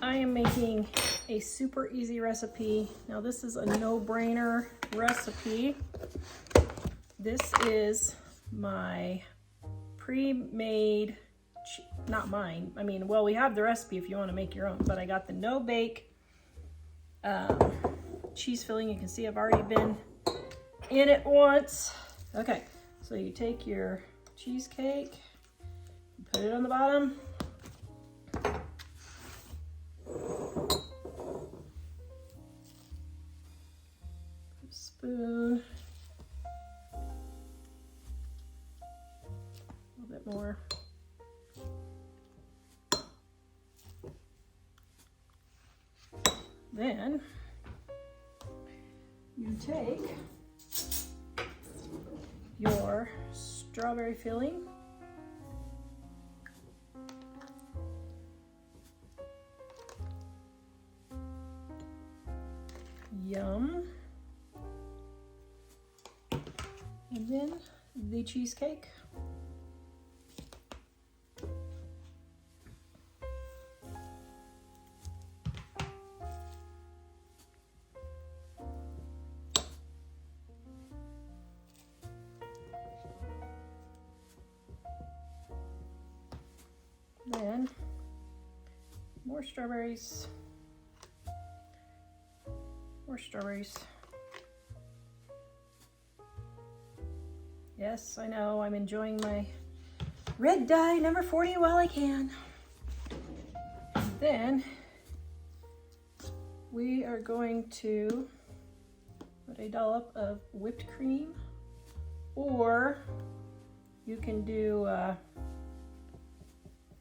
I am making a super easy recipe. Now this is a no-brainer recipe. This is my pre-made, not mine, I mean, well, we have the recipe if you want to make your own, but I got the no-bake cheese filling. You can see I've already been in it once. Okay, so you take your cheesecake, put it on the bottom. Spoon. A little bit more. Then you take your strawberry filling, yum, and then the cheesecake. Then more strawberries, more strawberries. Yes, I know, I'm enjoying my red dye number 40 while I can. Then we are going to put a dollop of whipped cream, or you can do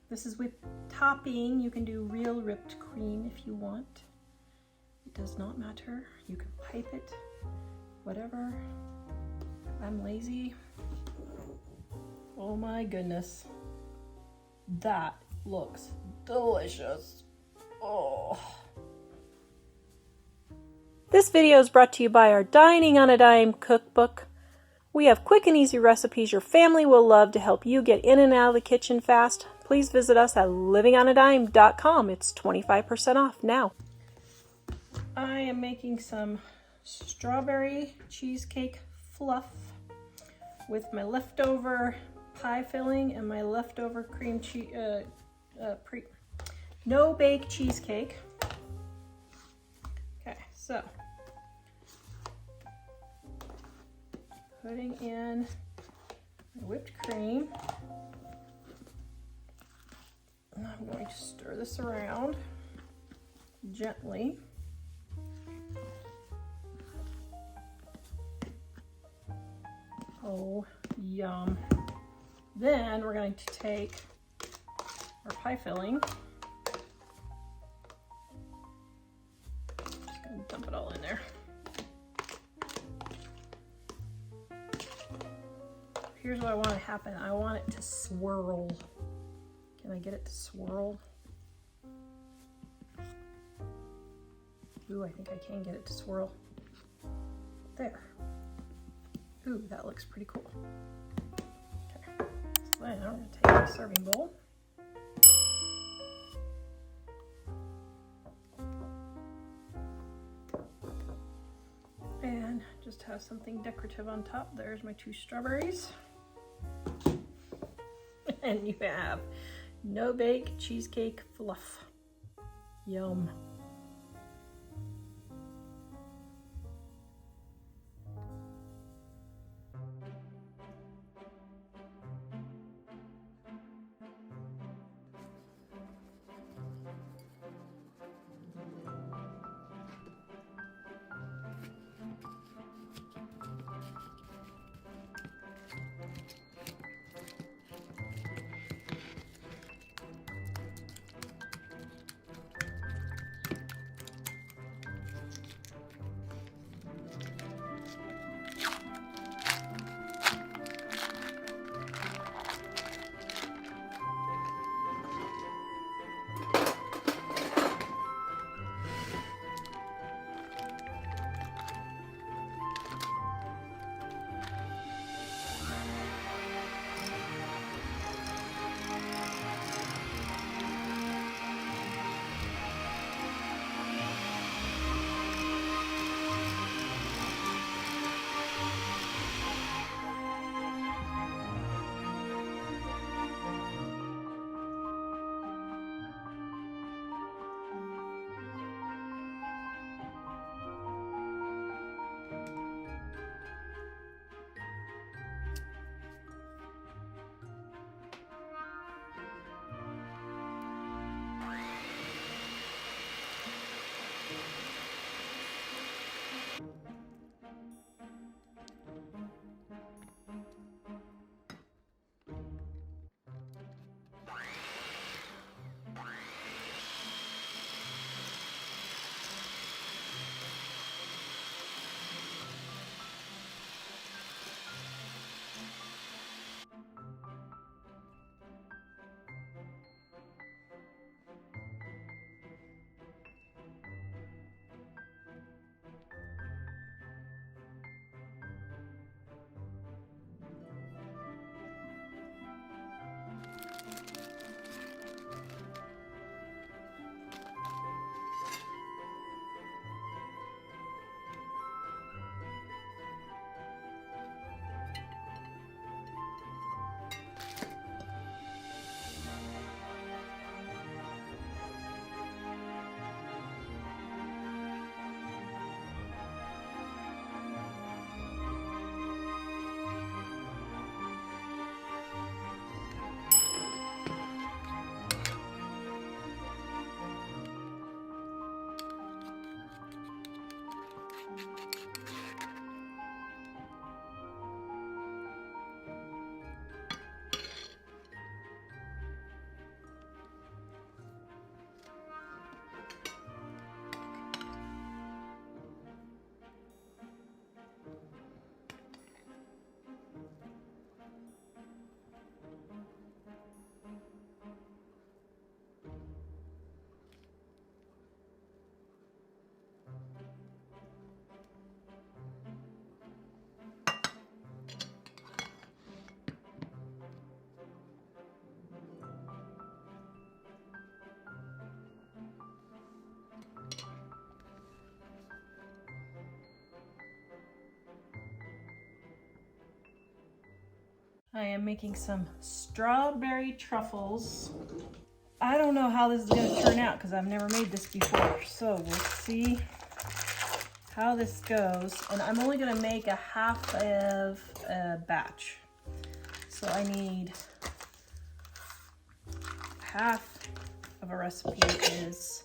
this is with topping. You can do real whipped cream if you want. It does not matter. You can pipe it, whatever. I'm lazy. Oh my goodness. That looks delicious. Oh. This video is brought to you by our Dining on a Dime cookbook. We have quick and easy recipes your family will love to help you get in and out of the kitchen fast. Please visit us at livingonadime.com. It's 25% off now. I am making some strawberry cheesecake fluff with my leftover pie filling and my leftover cream cheese, no-bake cheesecake. Okay, so putting in whipped cream. I'm going to stir this around gently. Oh, yum. Then we're going to take our pie filling. Just going to dump it all in there. Here's what I want to happen. I want it to swirl. Can I get it to swirl? Ooh, I think I can get it to swirl. There. Ooh, that looks pretty cool. Okay, so then I'm going to take a serving bowl. And just have something decorative on top. There's my 2 strawberries. And you have no-bake cheesecake fluff. Yum. I am making some strawberry truffles. I don't know how this is going to turn out because I've never made this before. So we'll see how this goes. And I'm only going to make a half of a batch. So I need half of a recipe is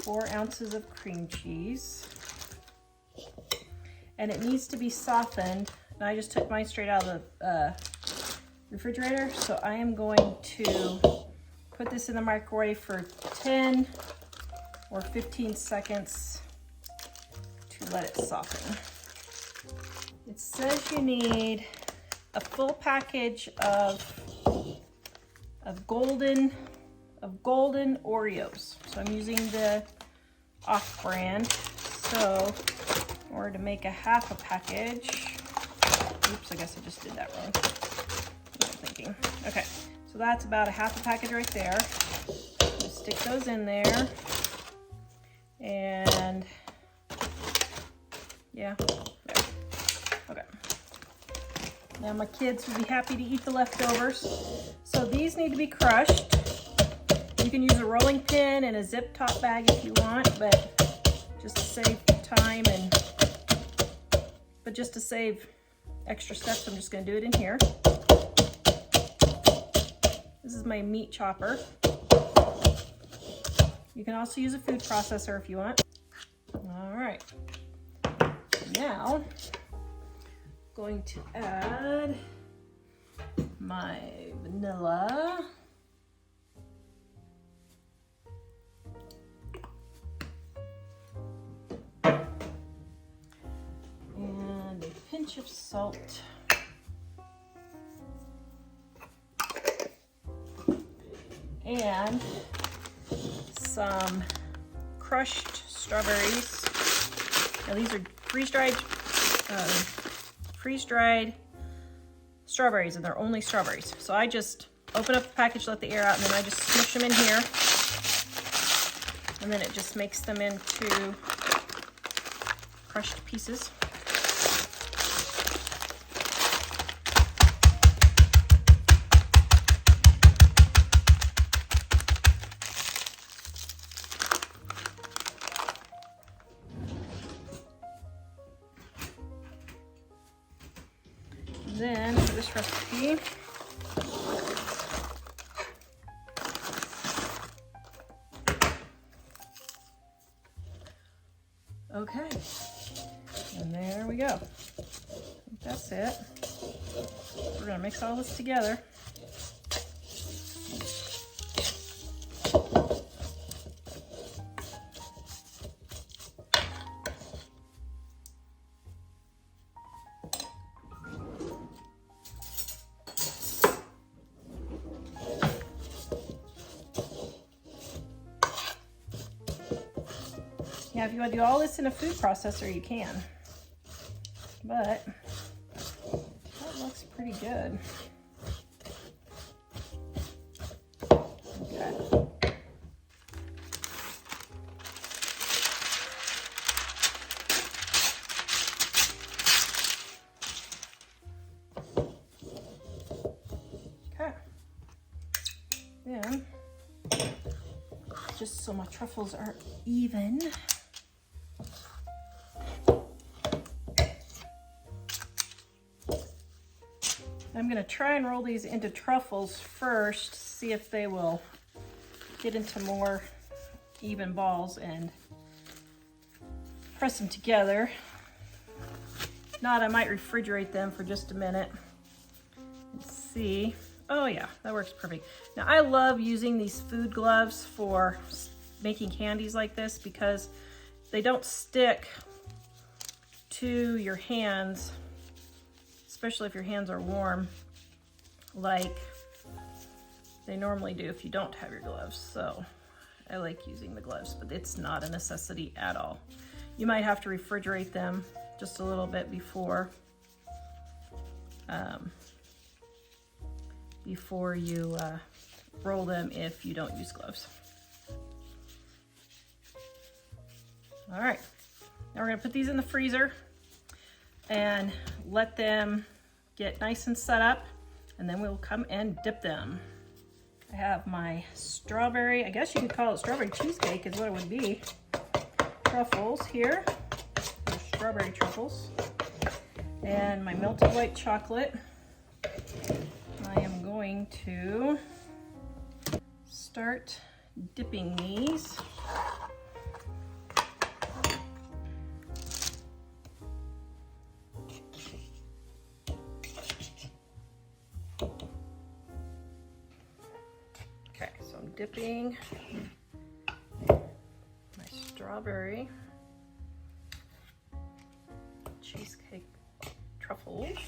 4 ounces of cream cheese. And it needs to be softened. And I just took mine straight out of the refrigerator. So I am going to put this in the microwave for 10 or 15 seconds to let it soften. It says you need a full package of golden Oreos. So I'm using the off-brand. So in order to make a half a package, oops, I guess I just did that wrong. What am I thinking? Okay, so that's about a half a package right there. Just stick those in there. And yeah, there. Okay. Now my kids will be happy to eat the leftovers. So these need to be crushed. You can use a rolling pin and a zip top bag if you want, but just to save time but just to save extra steps, I'm just going to do it in here. This is my meat chopper. You can also use a food processor if you want. All right. Now, I'm going to add my vanilla. And a pinch of salt. And some crushed strawberries. Now these are freeze-dried strawberries, and they're only strawberries. So I just open up the package, let the air out, and then I just smush them in here. And then it just makes them into crushed pieces. Then for this recipe, okay, and there we go. I think that's it. We're gonna mix all this together. Now, if you want to do all this in a food processor, you can. But that looks pretty good. Okay. Okay. Then, just so my truffles are even, I'm going to try and roll these into truffles first, see if they will get into more even balls and press them together. If not, I might refrigerate them for just a minute and see. Oh yeah, that works perfect. Now I love using these food gloves for making candies like this because they don't stick to your hands, especially if your hands are warm, like they normally do if you don't have your gloves. So I like using the gloves, but it's not a necessity at all. You might have to refrigerate them just a little bit before you roll them if you don't use gloves. All right, now we're gonna put these in the freezer and let them get nice and set up. and then we'll come and dip them. I have my strawberry, I guess you could call it strawberry cheesecake is what it would be. Truffles here, strawberry truffles, and my melted white chocolate. I am going to start dipping these. Okay, so I'm dipping my strawberry cheesecake truffles.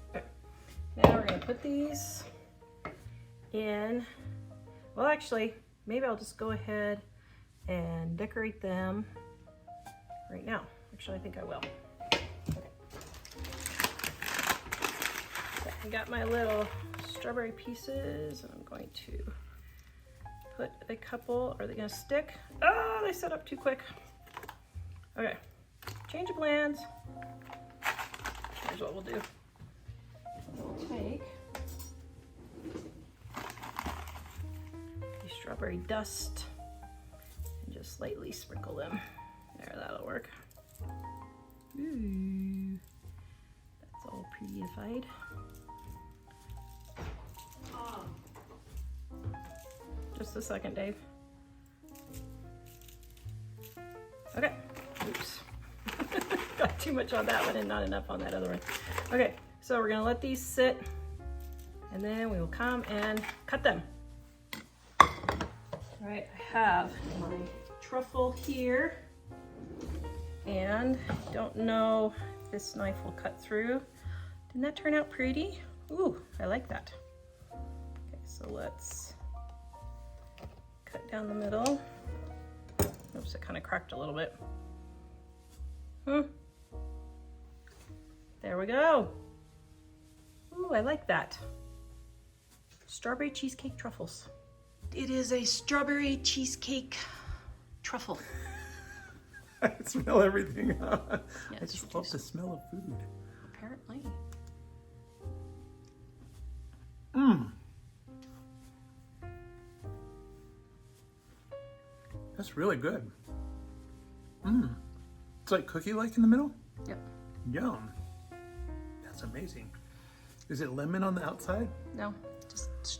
Okay. Now we're going to put these in. Well, actually, maybe I'll just go ahead and decorate them right now. Actually, I think I will. Okay. I got my little strawberry pieces, and I'm going to put a couple. Are they going to stick? Oh, they set up too quick. Okay, change of plans. Here's what we'll do. We'll take the strawberry dust and just lightly sprinkle them. There, that'll work. Ooh, that's all prettyified. Just a second, Dave. Okay, oops. Got too much on that one and not enough on that other one. Okay, so we're gonna let these sit and then we will come and cut them. All right, I have my truffle here and don't know if this knife will cut through. Didn't that turn out pretty? Ooh, I like that. Okay, so let's cut down the middle. Oops, it kind of cracked a little bit. There we go. Ooh, I like that. Strawberry cheesecake truffles. It is a strawberry cheesecake truffle. I smell everything. Yeah, I just love the smell of food. Apparently. That's really good. It's like cookie-like in the middle? Yep. Yum. That's amazing. Is it lemon on the outside? No,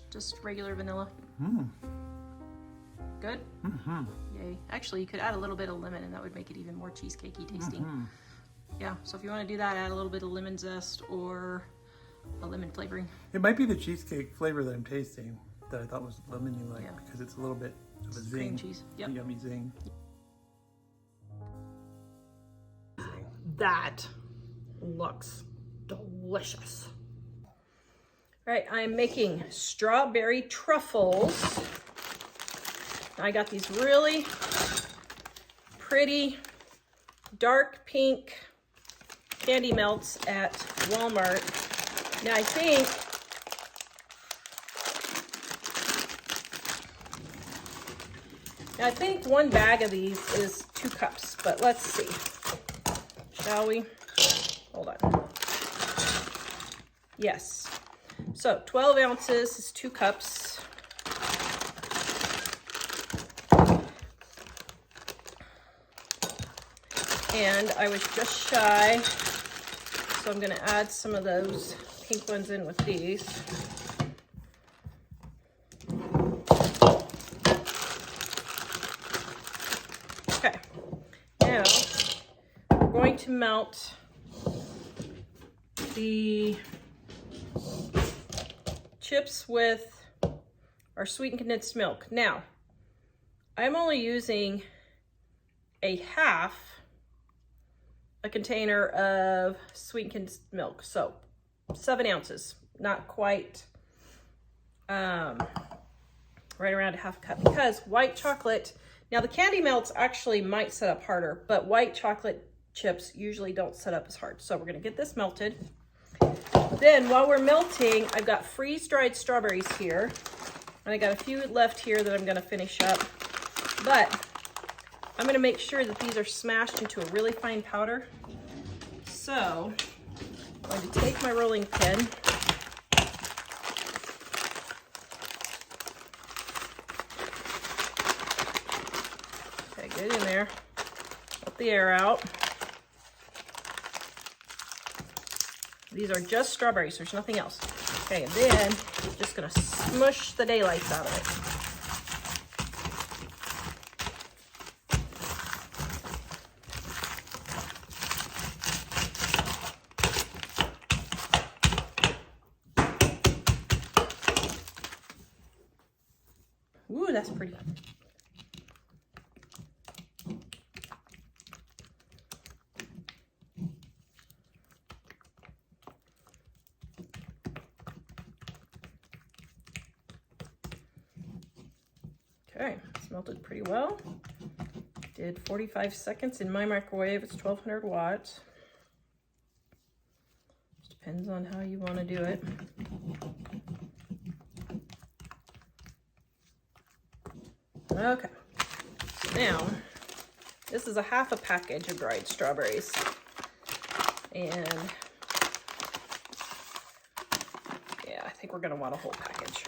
just regular vanilla. Good? Yay. Actually, you could add a little bit of lemon and that would make it even more cheesecakey tasting. Yeah, so if you want to do that, add a little bit of lemon zest or a lemon flavoring. It might be the cheesecake flavor that I'm tasting that I thought was lemony like because it's a little bit of a zing. Cream cheese. Yep. A yummy zing. That looks delicious. All right, I'm making strawberry truffles. I got these really pretty dark pink candy melts at Walmart. Now I think one bag of these is 2 cups, but let's see. Shall we? Hold on. Yes. So 12 ounces is 2 cups. And I was just shy, so I'm gonna add some of those pink ones in with these. Okay, now we're going to melt the chips with our sweetened condensed milk. Now, I'm only using a half a container of sweetened condensed milk, so 7 ounces, not quite right around a half a cup, because white chocolate, now the candy melts actually might set up harder, but white chocolate chips usually don't set up as hard. So we're gonna get this melted. Then while we're melting, I've got freeze-dried strawberries here, and I got a few left here that I'm gonna finish up, but I'm gonna make sure that these are smashed into a really fine powder. So I'm going to take my rolling pin. Okay, get in there. Let the air out. These are just strawberries, there's nothing else. Okay, and then I'm just gonna smush the daylights out of it. Ooh, that's pretty. Okay, it's melted pretty well. Did 45 seconds in my microwave. It's 1200 watts. Just depends on how you want to do it. Okay, now this is a half a package of dried strawberries. And yeah, I think we're gonna want a whole package.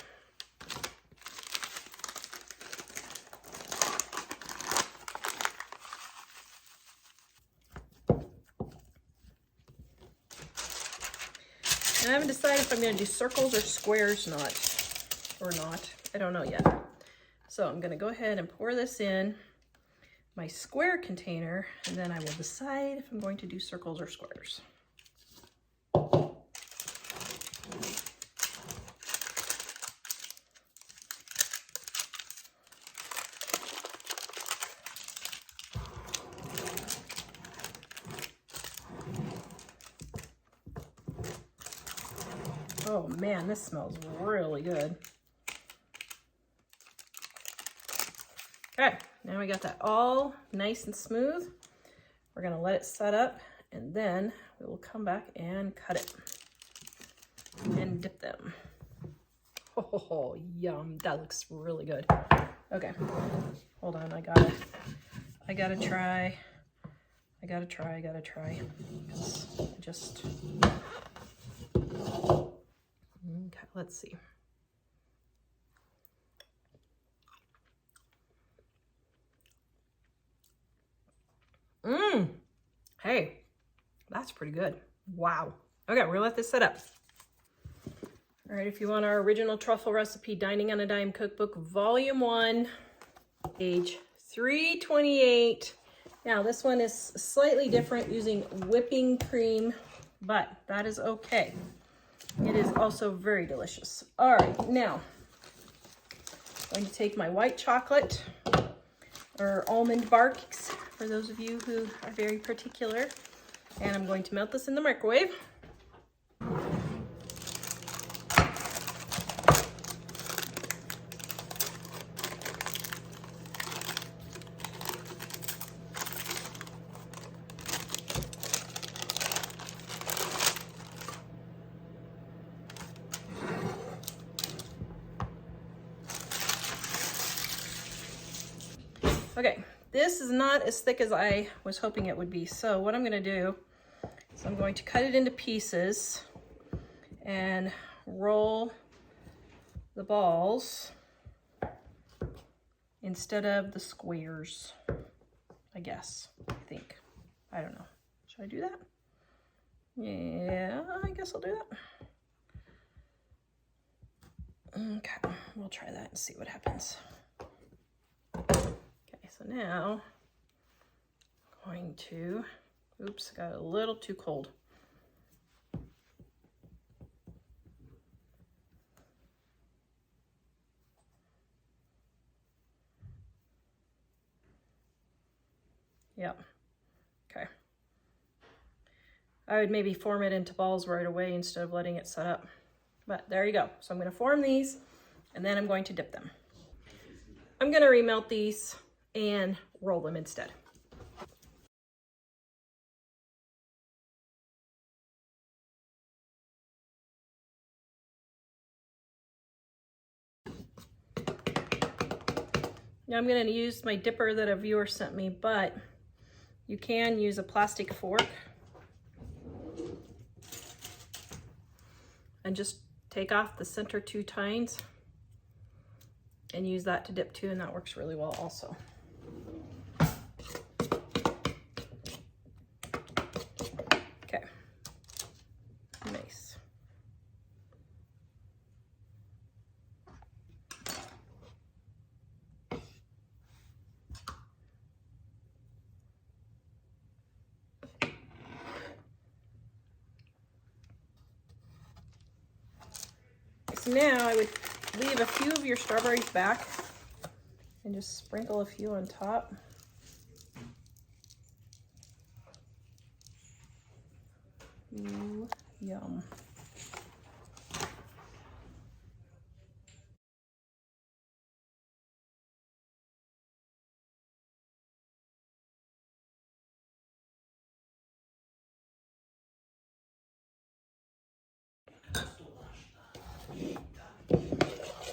And I haven't decided if I'm going to do circles or squares or not. I don't know yet. So I'm going to go ahead and pour this in my square container, and then I will decide if I'm going to do circles or squares. Oh man, this smells really good. Okay, now we got that all nice and smooth. We're gonna let it set up, and then we will come back and cut it and dip them. Oh, yum, that looks really good. Okay, hold on, I gotta try. Just, okay, let's see. Hey, that's pretty good. Wow. Okay, we're gonna let this set up. All right, if you want our original truffle recipe, Dining on a Dime Cookbook, Volume 1, page 328. Now, this one is slightly different using whipping cream, but that is okay. It is also very delicious. All right, now, I'm going to take my white chocolate, or almond barks, for those of you who are very particular, and I'm going to melt this in the microwave. Okay, this is not as thick as I was hoping it would be. So what I'm gonna do is I'm going to cut it into pieces and roll the balls instead of the squares, I guess, I think. I don't know. Should I do that? Yeah, I guess I'll do that. Okay, we'll try that and see what happens. So now I'm going to, oops, got a little too cold. Yep, okay. I would maybe form it into balls right away instead of letting it set up. But there you go. So I'm going to form these, and then I'm going to dip them. I'm going to remelt these and roll them instead. Now I'm going to use my dipper that a viewer sent me, but you can use a plastic fork. and just take off the center 2 tines and use that to dip too, and that works really well also. Okay, nice. So now I would leave a few of your strawberries back and just sprinkle a few on top. Ooh, yum.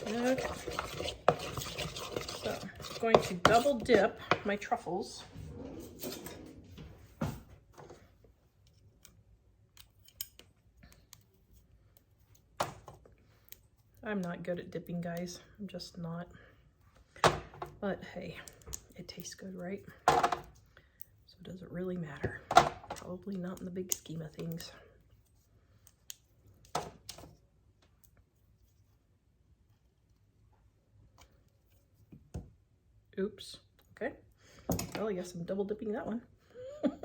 Okay, so I'm going to double dip my truffles. I'm not good at dipping, guys. I'm just not. But hey, it tastes good, right? So does it really matter? Probably not in the big scheme of things. Oops. Okay. Well, I guess I'm double dipping that one. All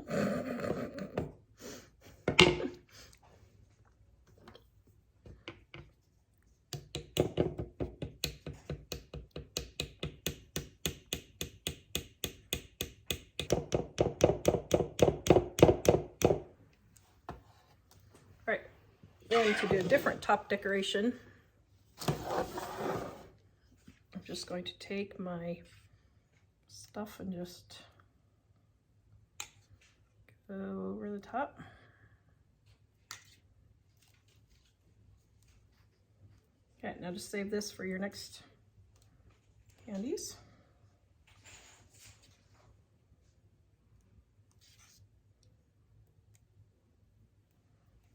right. Going to do a different top decoration. I'm just going to take my stuff and just go over the top. Okay, now just save this for your next candies.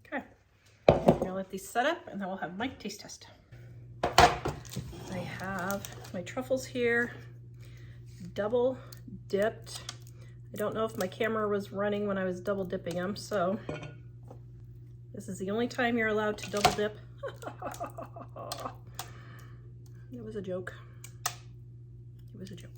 Okay, I'm gonna let these set up and then we'll have my taste test. I have my truffles here, double dipped. I don't know if my camera was running when I was double dipping them, so this is the only time you're allowed to double dip. It was a joke. It was a joke.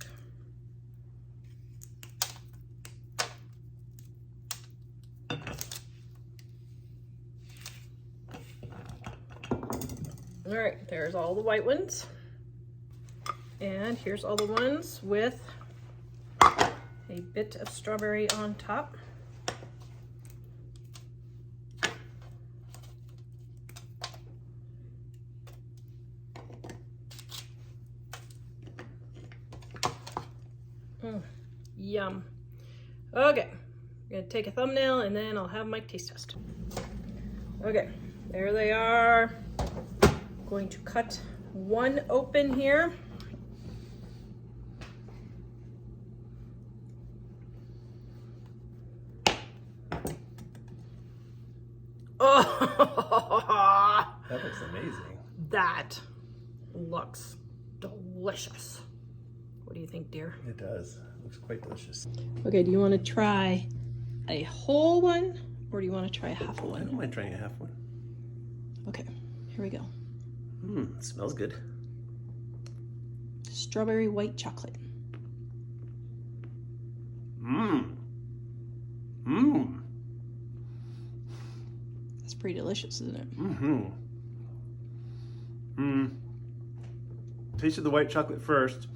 All right, there's all the white ones. And here's all the ones with a bit of strawberry on top. Yum. Okay, I'm gonna take a thumbnail and then I'll have my taste test. Okay, there they are. I'm going to cut one open here. Oh, that looks amazing. That looks delicious. What do you think, dear? It does. It looks quite delicious. Okay, do you want to try a whole one or do you want to try a half a one? I don't mind trying a half one. Okay, here we go. It smells good. Strawberry white chocolate. That's pretty delicious, isn't it? Tasted the white chocolate first,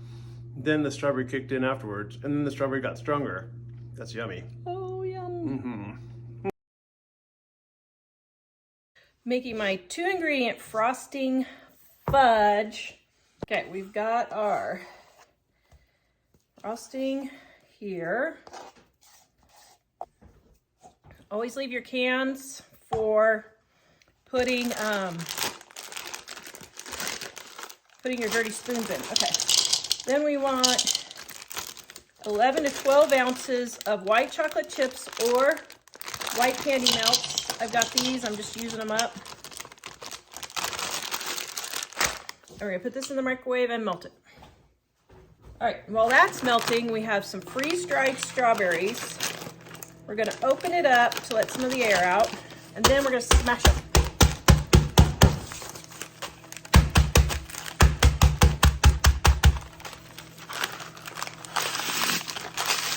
then the strawberry kicked in afterwards, and then the strawberry got stronger. That's yummy. Oh, yum. Making my 2-ingredient frosting fudge. Okay, we've got our frosting here. Always leave your cans for putting your dirty spoons in. Okay, then we want 11 to 12 ounces of white chocolate chips or white candy melts. I've got these, I'm just using them up. we're gonna put this in the microwave and melt it. All right, while that's melting, we have some freeze-dried strawberries. We're gonna open it up to let some of the air out, and then we're gonna smash it.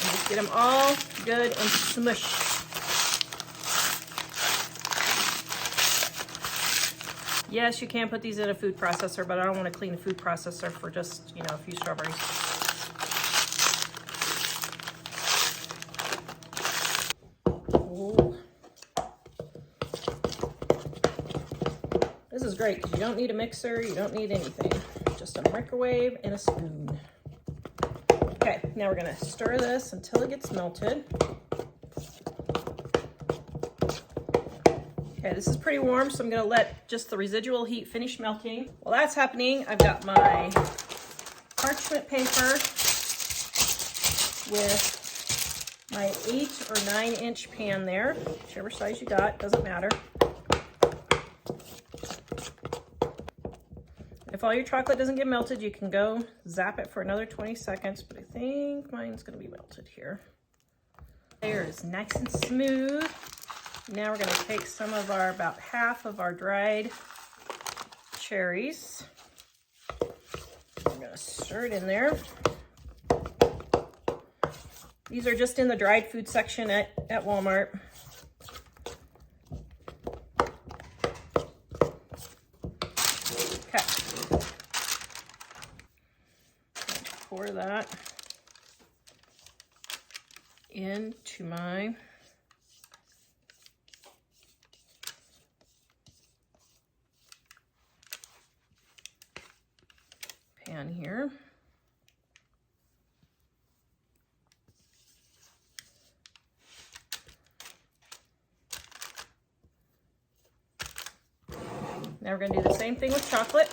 And just get them all good and smushed. Yes, you can put these in a food processor, but I don't want to clean the food processor for just, you know, a few strawberries. Ooh. This is great because you don't need a mixer, you don't need anything. Just a microwave and a spoon. Okay, now we're going to stir this until it gets melted. Okay, this is pretty warm, so I'm gonna let just the residual heat finish melting. While that's happening, I've got my parchment paper with my 8 or 9-inch pan there, whichever size you got, doesn't matter. If all your chocolate doesn't get melted, you can go zap it for another 20 seconds, but I think mine's gonna be melted here. Layer is nice and smooth. Now we're going to take some of our, about half of our dried cherries. I'm going to stir it in there. These are just in the dried food section at Walmart. Okay. Pour that into my pan here. Now we're going to do the same thing with chocolate.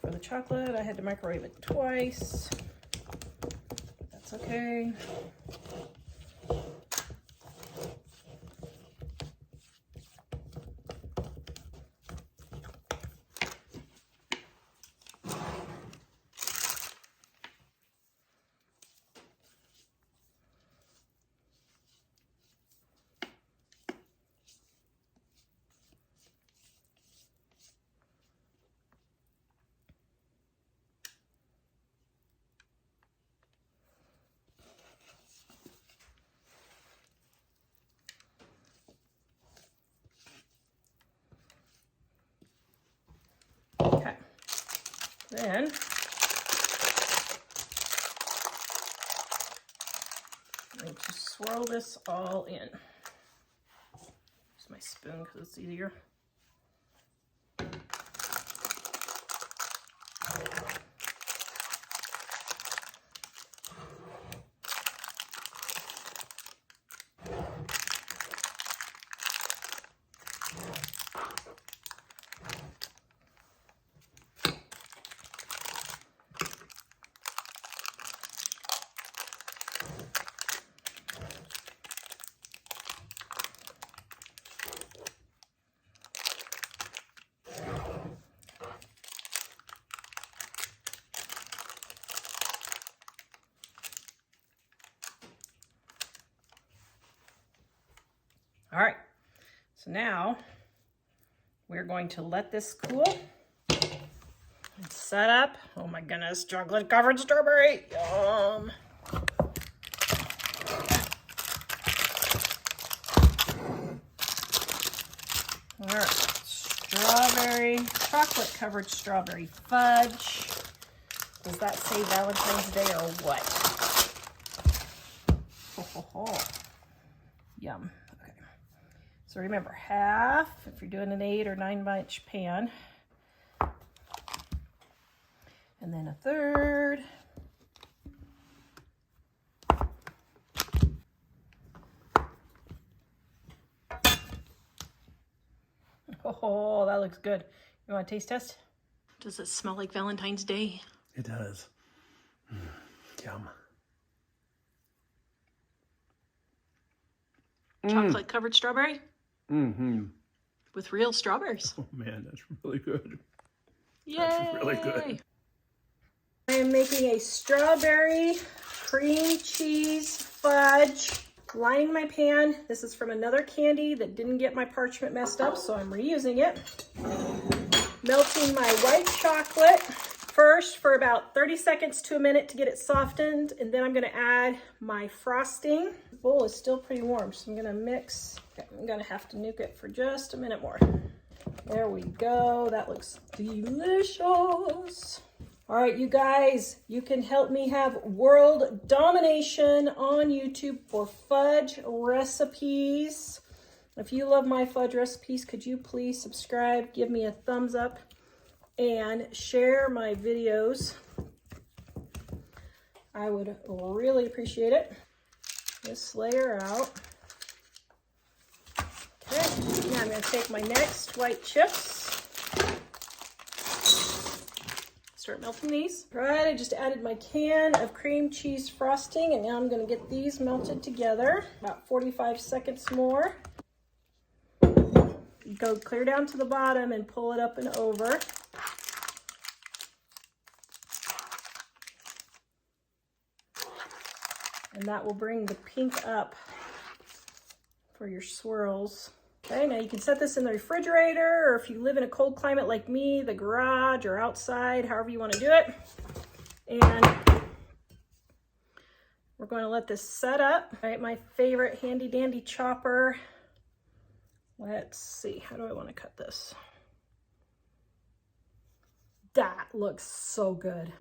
For the chocolate, I had to microwave it twice. That's okay. Okay, then I'm going to swirl this all in. Use my spoon because it's easier. All right, so now we're going to let this cool. It's set up. Oh my goodness, chocolate covered strawberry. Yum. All right, strawberry, chocolate covered strawberry fudge. Does that say Valentine's Day or what? Ho, ho, ho. Yum. Okay. So remember, half if you're doing an 8 or 9-inch pan. And then a third. Oh, that looks good. You want a taste test? Does it smell like Valentine's Day? It does. Yum. Chocolate covered strawberry? Mm-hmm. With real strawberries. Oh man, that's really good. Yay! That's really good. I am making a strawberry cream cheese fudge. Lining my pan. This is from another candy that didn't get my parchment messed up, so I'm reusing it. Melting my white chocolate first for about 30 seconds to a minute to get it softened, and then I'm going to add my frosting. The bowl is still pretty warm, so I'm going to mix. Okay, I'm going to have to nuke it for just a minute more. There we go. That looks delicious. All right, you guys, you can help me have world domination on YouTube for fudge recipes. If you love my fudge recipes, could you please subscribe, give me a thumbs up, and share my videos? I would really appreciate it. This layer out. Okay, now I'm going to take my next white chips. Start melting these. All right, I just added my can of cream cheese frosting, and now I'm going to get these melted together. About 45 seconds more. Go clear down to the bottom and pull it up and over. And that will bring the pink up for your swirls. Okay, now you can set this in the refrigerator, or if you live in a cold climate like me, the garage or outside, however you want to do it. And we're going to let this set up. All right, my favorite handy dandy chopper. Let's see, how do I want to cut this? That looks so good.